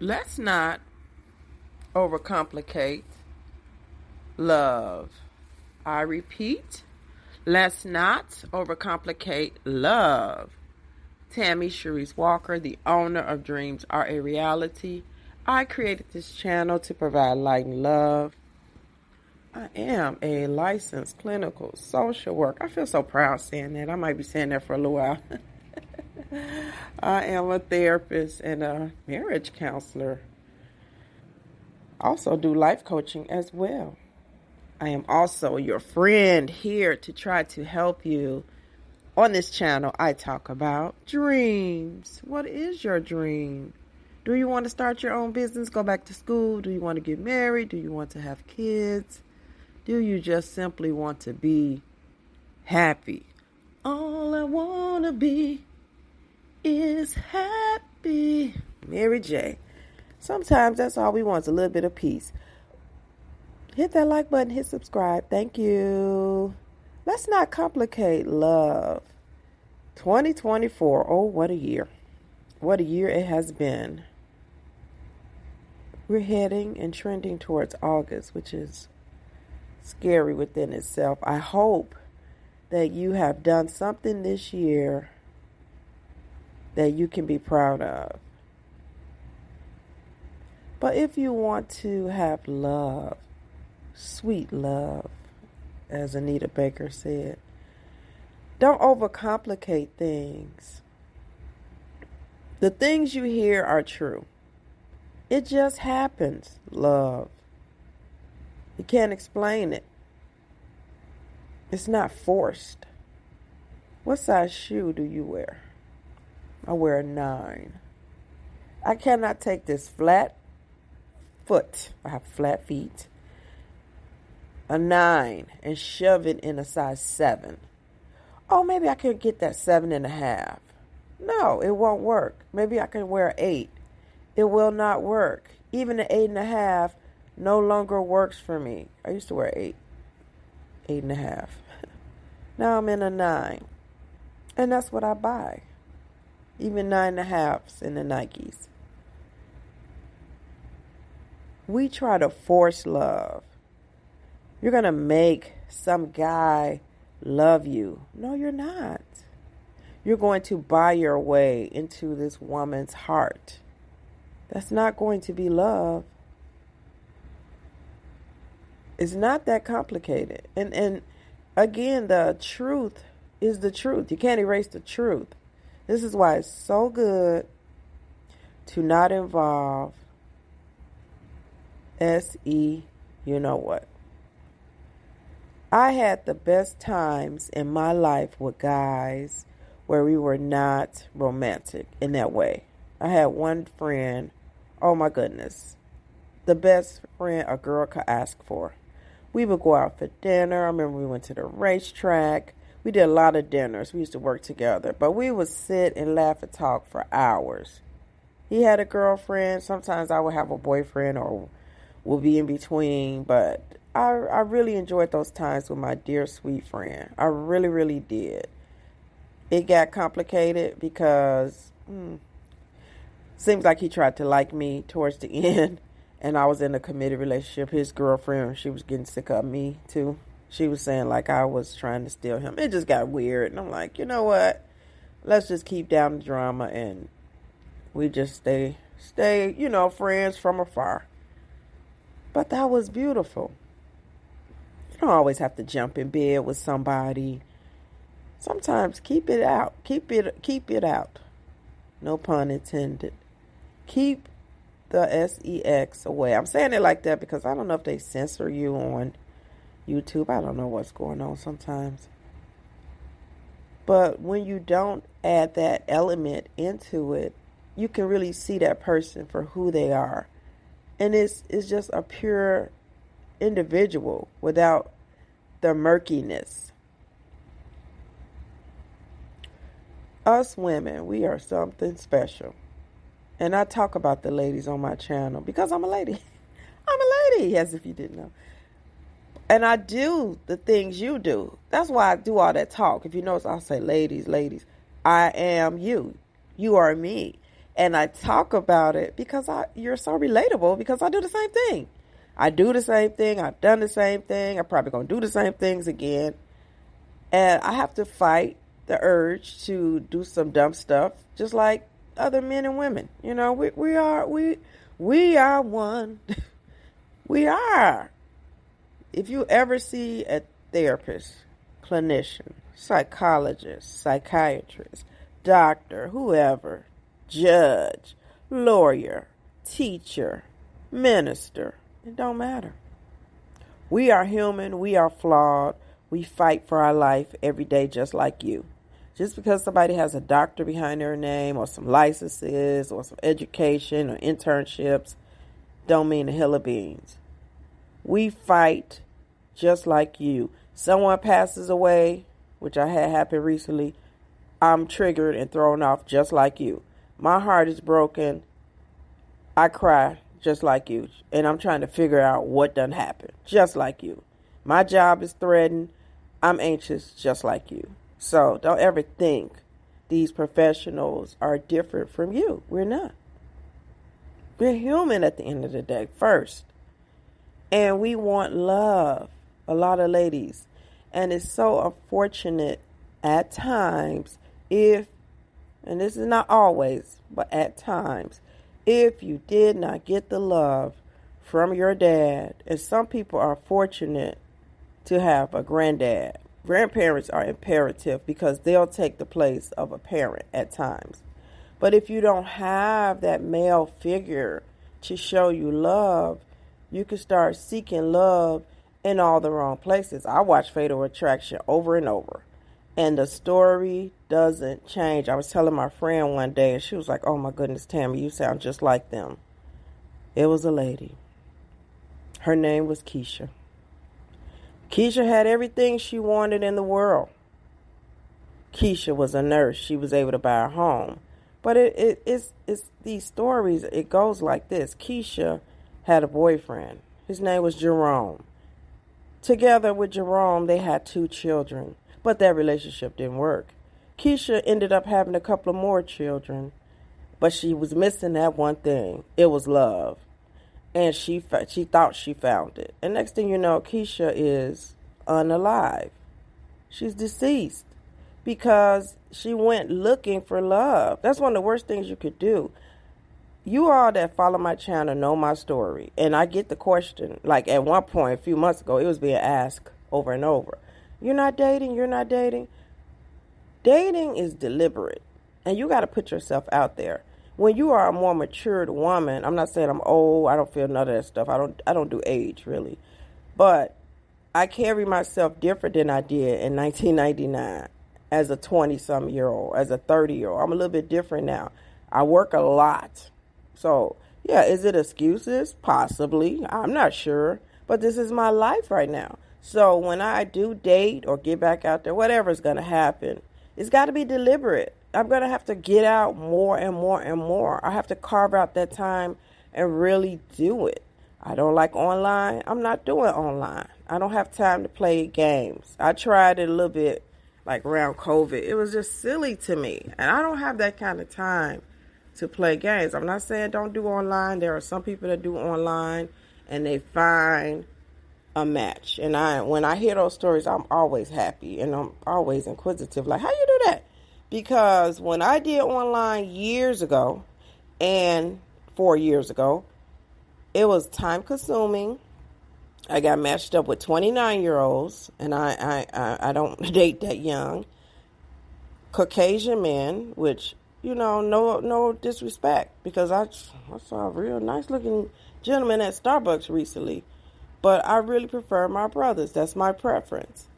Let's not overcomplicate love. I repeat, let's not overcomplicate love. Tammy Sharice Walker, the owner of Dreams Are a Reality. I created this channel to provide light and love. I am a licensed clinical social worker. I feel so proud saying that. I might be saying that for a little while. I am a therapist and a marriage counselor. I also do life coaching as well. I am also your friend here to try to help you. On this channel, I talk about dreams. What is your dream? Do you want to start your own business, go back to school? Do you want to get married? Do you want to have kids? Do you just simply want to be happy? All I want to be is happy. Mary J. Sometimes that's all we want is a little bit of peace. Hit that like button, hit subscribe. Thank you. Let's not complicate love. 2024. Oh, what a year. What a year it has been. We're heading and trending towards August, which is scary within itself. I hope that you have done something this year that you can be proud of. But if you want to have love, sweet love, as Anita Baker said, don't overcomplicate things. The things you hear are true. It just happens, love. You can't explain it. It's not forced. What size shoe do you wear? I wear a 9. I cannot take this flat foot. I have flat feet. A 9 and shove it in a size 7. Oh, maybe I could get that 7.5. No, it won't work. Maybe I can wear 8. It will not work. Even an 8.5 no longer works for me. I used to wear 8.5. Now I'm in a 9. And that's what I buy. Even 9.5s in the Nikes. We try to force love. You're going to make some guy love you. No, you're not. You're going to buy your way into this woman's heart. That's not going to be love. It's not that complicated. And again, the truth is the truth. You can't erase the truth. This is why it's so good to not involve S-E, you know what. I had the best times in my life with guys where we were not romantic in that way. I had one friend, oh my goodness, the best friend a girl could ask for. We would go out for dinner. I remember we went to the racetrack. We did a lot of dinners. We used to work together. But we would sit and laugh and talk for hours. He had a girlfriend. Sometimes I would have a boyfriend or would be in between. But I really enjoyed those times with my dear, sweet friend. I really, really did. It got complicated because seems like he tried to like me towards the end. And I was in a committed relationship. His girlfriend, she was getting sick of me too. She was saying like I was trying to steal him. It just got weird. And I'm like, you know what? Let's just keep down the drama and we just stay, friends from afar. But that was beautiful. You don't always have to jump in bed with somebody. Sometimes keep it out. Keep it out. No pun intended. Keep the sex away. I'm saying it like that because I don't know if they censor you on YouTube. I don't know what's going on sometimes. But when you don't add that element into it, you can really see that person for who they are. And it's just a pure individual without the murkiness. Us women, we are something special. And I talk about the ladies on my channel because I'm a lady. I'm a lady, as if you didn't know. And I do the things you do. That's why I do all that talk. If you notice, I'll say, ladies, I am you. You are me. And I talk about it because you're so relatable because I do the same thing. I do the same thing. I've done the same thing. I'm probably going to do the same things again. And I have to fight the urge to do some dumb stuff just like other men and women. You know, we are one. We are. If you ever see a therapist, clinician, psychologist, psychiatrist, doctor, whoever, judge, lawyer, teacher, minister, it don't matter. We are human. We are flawed. We fight for our life every day just like you. Just because somebody has a doctor behind their name or some licenses or some education or internships don't mean a hill of beans. We fight just like you. Someone passes away, which I had happen recently, I'm triggered and thrown off just like you. My heart is broken. I cry just like you. And I'm trying to figure out what done happened just like you. My job is threatened. I'm anxious just like you. So don't ever think these professionals are different from you. We're not. We're human at the end of the day first. And we want love. A lot of ladies. And it's so unfortunate at times and this is not always, but at times, if you did not get the love from your dad, and some people are fortunate to have a granddad. Grandparents are imperative because they'll take the place of a parent at times. But if you don't have that male figure to show you love, you can start seeking love in all the wrong places. I watch Fatal Attraction over and over, and the story doesn't change. I was telling my friend one day, and she was like, oh my goodness, Tammy, you sound just like them. It was a lady. Her name was Keisha. Keisha had everything she wanted in the world. Keisha was a nurse. She was able to buy a home. But it's these stories, it goes like this. Keisha had a boyfriend. His name was Jerome. Together with Jerome, they had 2 children. But that relationship didn't work. Keisha ended up having a couple of more children. But she was missing that one thing. It was love. And she thought she found it. And next thing you know, Keisha is unalive. She's deceased because she went looking for love. That's one of the worst things you could do. You all that follow my channel know my story. And I get the question, like at one point a few months ago, it was being asked over and over. You're not dating? You're not dating? Dating is deliberate. And you got to put yourself out there. When you are a more matured woman, I'm not saying I'm old. I don't feel none of that stuff. I don't do age, really. But I carry myself different than I did in 1999 as a 20-something-year-old, as a 30-year-old. I'm a little bit different now. I work a lot. So, yeah, is it excuses? Possibly. I'm not sure. But this is my life right now. So when I do date or get back out there, whatever's going to happen, it's got to be deliberate. I'm going to have to get out more and more and more. I have to carve out that time and really do it. I don't like online. I'm not doing online. I don't have time to play games. I tried it a little bit like around COVID. It was just silly to me. And I don't have that kind of time to play games. I'm not saying don't do online. There are some people that do online and they find a match. And when I hear those stories, I'm always happy and I'm always inquisitive. Like, how you do that? Because when I did online years ago and 4 years ago, it was time consuming. I got matched up with 29-year-olds, and I don't date that young. Caucasian men, which, you know, no disrespect, because I saw a real nice looking gentleman at Starbucks recently. But I really prefer my brothers. That's my preference.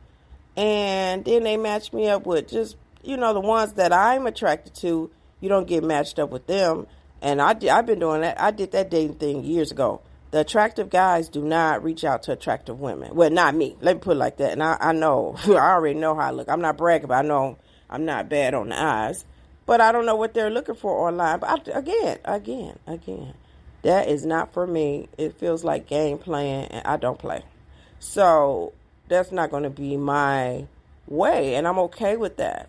And then they matched me up with just, you know, the ones that I'm attracted to. You don't get matched up with them. And I've been doing that. I did that dating thing years ago. The attractive guys do not reach out to attractive women. Well, not me. Let me put it like that. And I know, I already know how I look. I'm not bragging, but I know I'm not bad on the eyes. But I don't know what they're looking for online. But again, that is not for me. It feels like game playing, and I don't play. So that's not going to be my way, and I'm okay with that.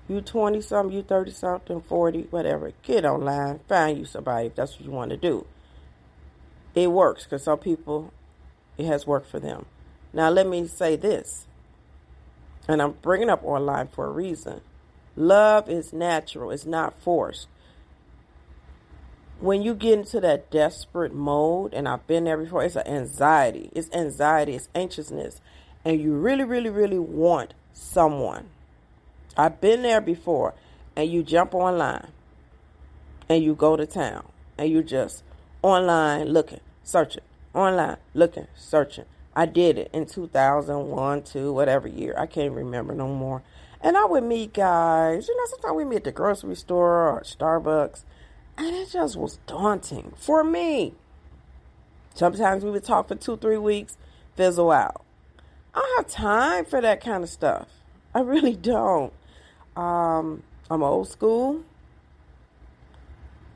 You 20 something, you 30 something, 40, whatever. Get online, find you somebody if that's what you want to do. It works because some people, it has worked for them. Now, let me say this, and I'm bringing up online for a reason. Love is natural, it's not forced. When you get into that desperate mode, and I've been there before, it's anxiety, it's anxiousness, and you really, really, really want someone. I've been there before, and you jump online, and you go to town, and you just online looking, searching, online looking, searching. I did it in 2001, 2, whatever year. I can't remember no more. And I would meet guys, sometimes we meet at the grocery store or Starbucks, and it just was daunting for me. Sometimes we would talk for 2-3 weeks, fizzle out. I don't have time for that kind of stuff. I really don't. I'm old school.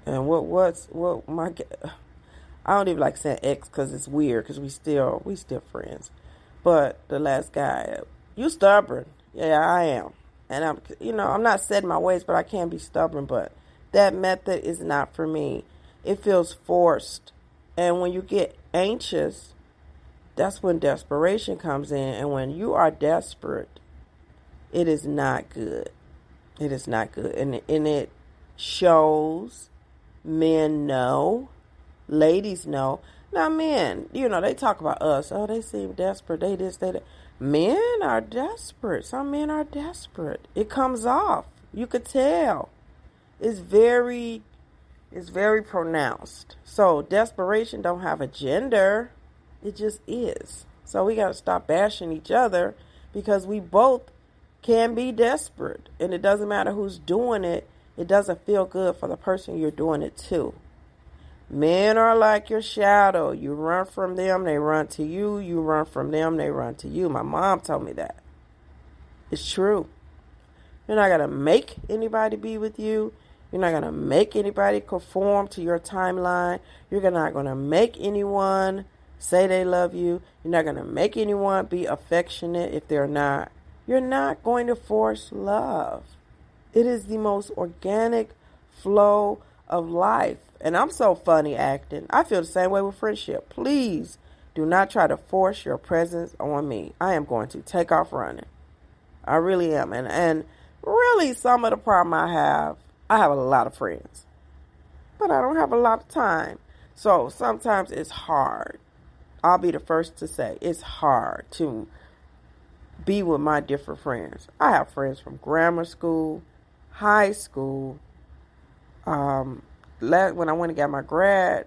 And I don't even like saying ex because it's weird because we still friends. But the last guy, you stubborn. Yeah, I am. And I'm not set in my ways, but I can be stubborn. But that method is not for me. It feels forced. And when you get anxious, that's when desperation comes in. And when you are desperate, it is not good. It is not good. And it shows. Men know. Ladies know. Now, men, they talk about us. Oh, they seem desperate. They this, they that. Men are desperate. Some men are desperate. It comes off. You could tell. It's very pronounced. So desperation don't have a gender. It just is. So we got to stop bashing each other because we both can be desperate. And it doesn't matter who's doing it. It doesn't feel good for the person you're doing it to. Men are like your shadow. You run from them, they run to you. You run from them, they run to you. My mom told me that. It's true. You're not going to make anybody be with you. You're not going to make anybody conform to your timeline. You're not going to make anyone say they love you. You're not going to make anyone be affectionate if they're not. You're not going to force love. It is the most organic flow of life. And I'm so funny acting. I feel the same way with friendship. Please do not try to force your presence on me. I am going to take off running. I really am. And really some of the problem I have a lot of friends. But I don't have a lot of time. So sometimes it's hard. I'll be the first to say it's hard to be with my different friends. I have friends from grammar school, high school, when I went and got my grad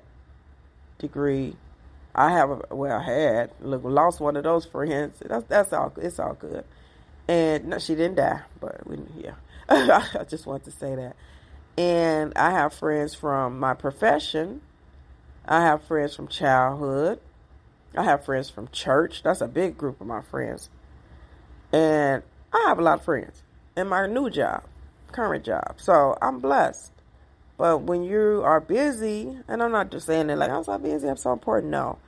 degree, I had lost one of those friends. That's all. It's all good. And no, she didn't die, but I just want to say that. And I have friends from my profession. I have friends from childhood. I have friends from church. That's a big group of my friends. And I have a lot of friends in my new job, current job. So I'm blessed. But when you are busy, and I'm not just saying that like I'm so busy, I'm so important, no.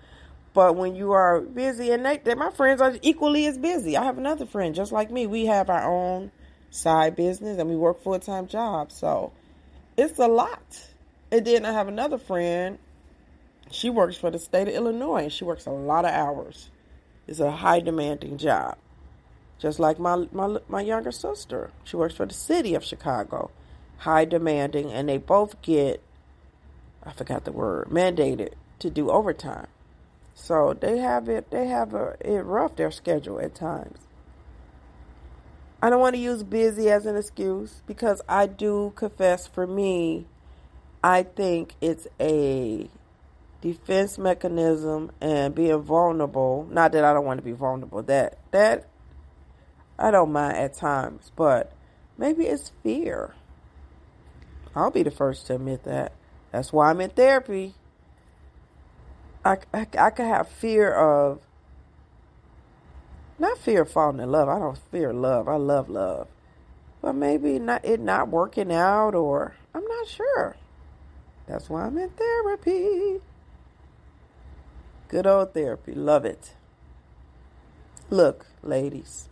But when you are busy, and my friends are equally as busy. I have another friend just like me. We have our own side business and we work full-time jobs. So it's a lot. And then I have another friend. She works for the state of Illinois. And she works a lot of hours. It's a high demanding job. Just like my younger sister. She works for the city of Chicago. High demanding, and they both get, I forgot the word, mandated to do overtime. So they have it rough, their schedule at times. I don't want to use busy as an excuse because I do confess for me, I think it's a defense mechanism and being vulnerable. Not that I don't want to be vulnerable. That I don't mind at times, but maybe it's fear. I'll be the first to admit that. That's why I'm in therapy. I could have fear of, not fear of falling in love. I don't fear love. I love love. But maybe not working out, or I'm not sure. That's why I'm in therapy. Good old therapy. Love it. Look, ladies.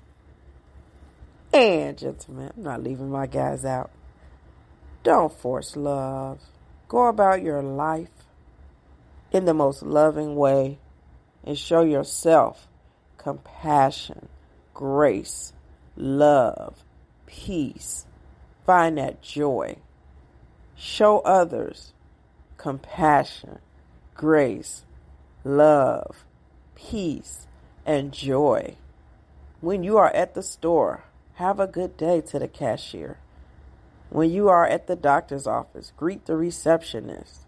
And gentlemen, I'm not leaving my guys out. Don't force love. Go about your life in the most loving way and show yourself compassion, grace, love, peace. Find that joy. Show others compassion, grace, love, peace, and joy. When you are at the store, have a good day to the cashier. When you are at the doctor's office, greet the receptionist.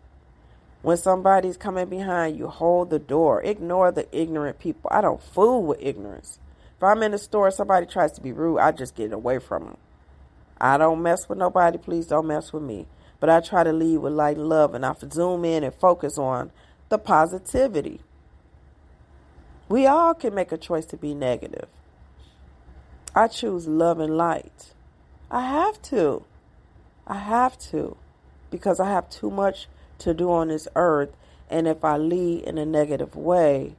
When somebody's coming behind you, hold the door. Ignore the ignorant people. I don't fool with ignorance. If I'm in the store, somebody tries to be rude, I just get away from them. I don't mess with nobody. Please don't mess with me. But I try to lead with light and love, and I zoom in and focus on the positivity. We all can make a choice to be negative. I choose love and light. I have to. Because I have too much to do on this earth. And if I lead in a negative way,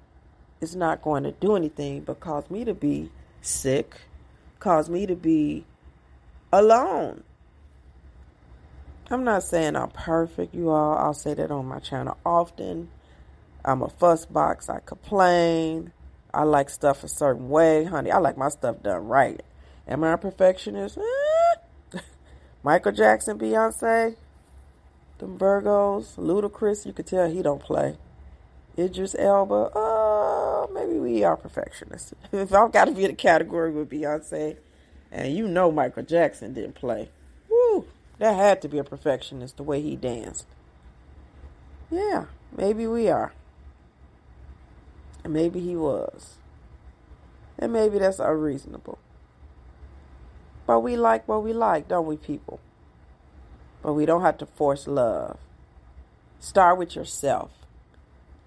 it's not going to do anything but cause me to be sick, cause me to be alone. I'm not saying I'm perfect, you all. I'll say that on my channel often. I'm a fuss box. I complain. I like stuff a certain way. Honey, I like my stuff done right. Am I a perfectionist? Michael Jackson, Beyonce, them Virgos, Ludacris, you could tell he don't play. Idris Elba, maybe we are perfectionists. If I've got to be in a category with Beyonce, and you know Michael Jackson didn't play. Woo, that had to be a perfectionist, the way he danced. Yeah, maybe we are. And maybe he was. And maybe that's unreasonable. But we like what we like, don't we, people? But we don't have to force love. Start with yourself.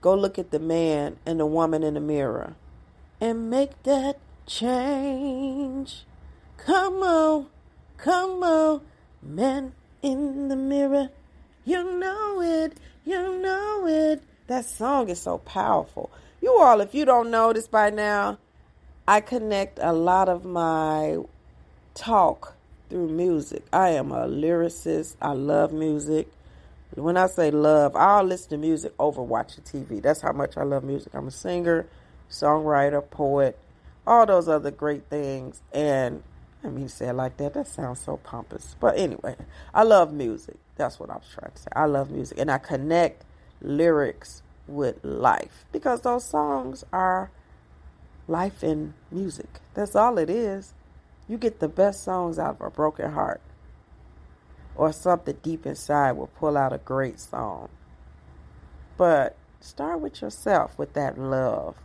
Go look at the man and the woman in the mirror and make that change. Come on, man in the mirror. You know it. That song is so powerful. You all, if you don't know this by now, I connect a lot of my talk through music. I am a lyricist. I love music. When I say love, I'll listen to music over watching TV. That's how much I love music. I'm a singer, songwriter, poet, all those other great things. And I mean, say it like that. That sounds so pompous. But anyway, I love music. That's what I was trying to say. I love music. And I connect lyrics with life because those songs are life in music. That's all it is. You get the best songs out of a broken heart, or something deep inside will pull out a great song. But start with yourself with that love.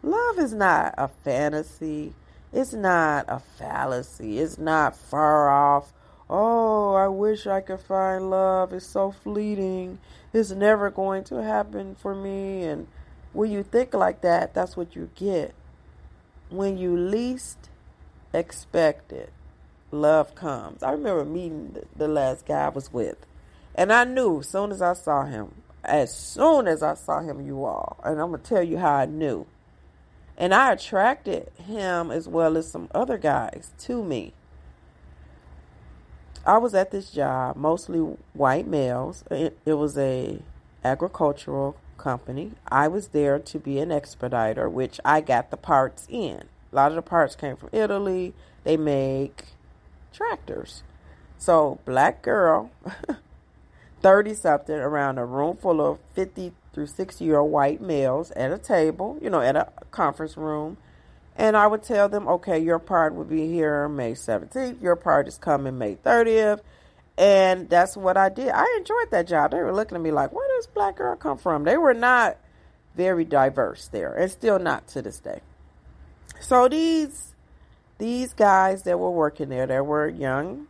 Love is not a fantasy. It's not a fallacy. It's not far off. Oh, I wish I could find love. It's so fleeting. It's never going to happen for me. And when you think like that, that's what you get. When you least expect it, love comes. I remember meeting the last guy I was with, and I knew as soon as I saw him, you all, and I'm going to tell you how I knew. And I attracted him as well as some other guys to me. I was at this job, mostly white males. It was a agricultural company. I was there to be an expediter, which I got the parts in. A lot of the parts came from Italy. They make tractors. So, black girl, 30-something, around a room full of 50 through 60-year-old white males at a table, at a conference room. And I would tell them, okay, your part will be here May 17th. Your part is coming May 30th. And that's what I did. I enjoyed that job. They were looking at me like, where does black girl come from? They were not very diverse there, and still not to this day. So these guys that were working there, they were young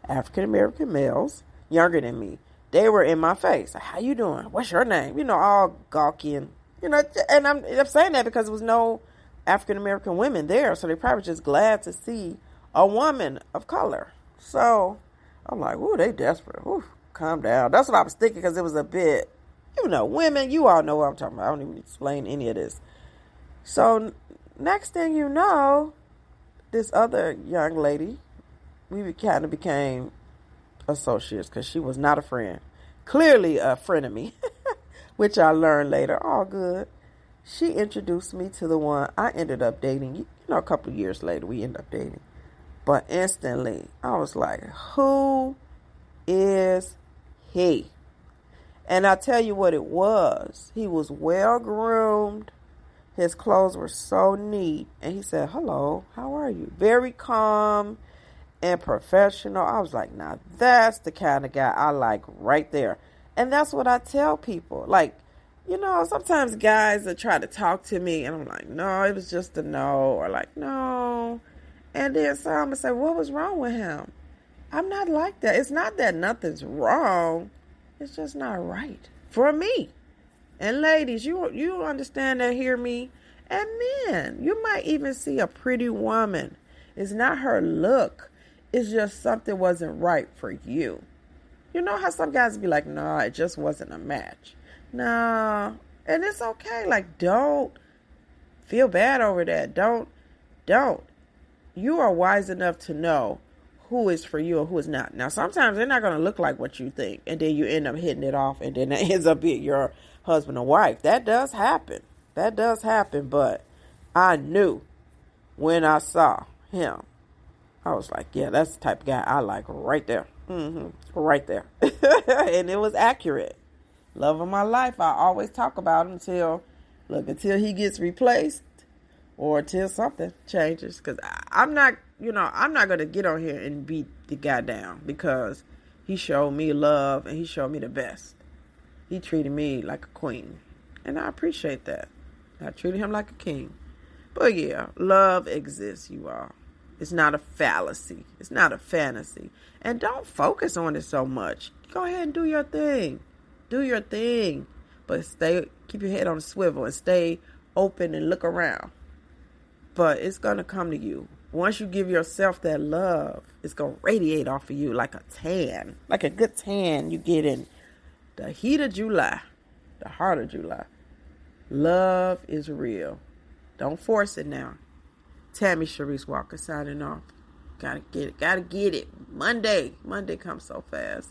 African-American males, younger than me. They were in my face. How you doing? What's your name? All gawky and, and I'm saying that because there was no African-American women there. So they probably just glad to see a woman of color. So I'm like, ooh, they desperate. Ooh, calm down. That's what I was thinking because it was a bit, women, you all know what I'm talking about. I don't even explain any of this. So next thing you know, this other young lady, we kind of became associates because she was not a friend. Clearly a frenemy, which I learned later. All good. She introduced me to the one I ended up dating. You know, a couple of years later, we ended up dating. But instantly, I was like, who is he? And I tell you what it was. He was well groomed. His clothes were so neat. And he said, hello, how are you? Very calm and professional. I was like, now that's the kind of guy I like right there. And that's what I tell people. Like, you know, sometimes guys that try to talk to me and I'm like, no, it was just a no. Or like, no. And then some would say, what was wrong with him? I'm not like that. It's not that nothing's wrong. It's just not right for me. And ladies, you understand that, hear me. And men, you might even see a pretty woman. It's not her look. It's just something wasn't right for you. You know how some guys be like, nah, it just wasn't a match. Nah. And it's okay. Like, don't feel bad over that. Don't. You are wise enough to know who is for you and who is not. Now, sometimes they're not going to look like what you think. And then you end up hitting it off. And then it ends up being your husband or wife. That does happen. But I knew when I saw him. I was like, yeah, that's the type of guy I like right there. Right there. And it was accurate. Love of my life. I always talk about him until he gets replaced or until something changes. Because I'm not going to get on here and beat the guy down because he showed me love and he showed me the best. He treated me like a queen. And I appreciate that. I treated him like a king. But yeah, love exists, you all. It's not a fallacy. It's not a fantasy. And don't focus on it so much. Go ahead and do your thing. Do your thing. But keep your head on a swivel and stay open and look around. But it's going to come to you. Once you give yourself that love, it's going to radiate off of you like a tan. Like a good tan you get in the heat of July. The heart of July. Love is real. Don't force it now. Tammy Sharice Walker signing off. Gotta get it. Monday comes so fast.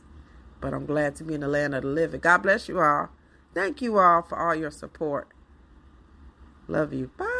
But I'm glad to be in the land of the living. God bless you all. Thank you all for all your support. Love you. Bye.